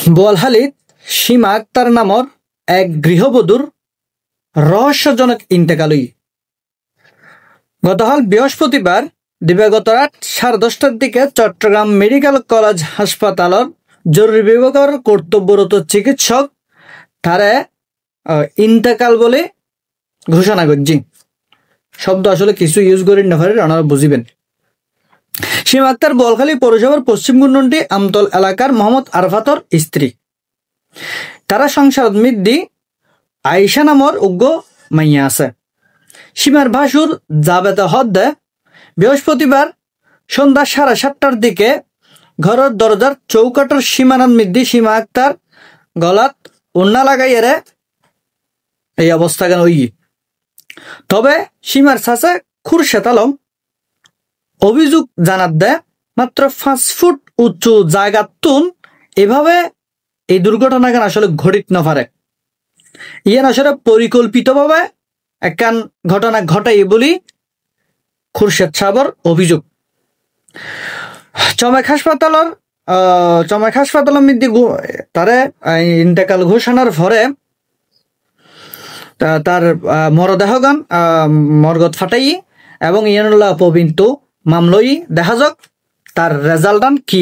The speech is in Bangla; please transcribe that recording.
বোয়ালখালীত সীমা আক্তার নামৰ এক গৃহবধূৰ রহস্যজনক ইন্তেকাল। গতকাল বৃহস্পতিবার দিবাগত রাত 10:30টার দিকে চট্টগ্রাম মেডিকেল কলেজ হাসপাতালের জরুরি বিভাগের কর্তব্যরত চিকিৎসক তারে ইন্তেকাল বলে ঘোষণা করছি। শব্দ আসলে কিছু ইউজ করি না পারে, আপনারা বুঝিবেন। সীমা আক্তার বোয়ালখালী পৌরসভার পশ্চিম গুন্ডন্ডি আমতল এলাকার মোহাম্মদ আরফাতর স্ত্রী। তারা সংসার মৃদ্ধি আয়েশা নামর উগ্র মাইয়া আছে। সীমার ভাসুর জাবেদা হদ্দে বৃহস্পতিবার সন্ধ্যা 7:30টার দিকে ঘরের দরজার চৌকাটার সীমানার মৃদ্ধি সীমা আক্তার গলাত উন্না লাগাইয়ারে এই অবস্থা কেন ওই। তবে সীমার চাচা খুরশেদ আলম অভিযোগ জানাত দেয় মাত্র 5 ফুট উঁচু জায়গা তুন এভাবে এই দুর্ঘটনা কেন আসলে ঘটিত না পারে। ইয়ান আসলে পরিকল্পিতভাবে একখান ঘটনা ঘটাই বলি খুরশেদ সাহেবের অভিযোগ। চমেক হাসপাতালের মধ্যে তারে ইন্তেকাল ঘোষণার পরে তার মরদেহগান মর্গত ফাটাই এবং ইয়ানুল্লাহ পবিন্তু মামলই দেখা যাক তার রেজাল্টান কি।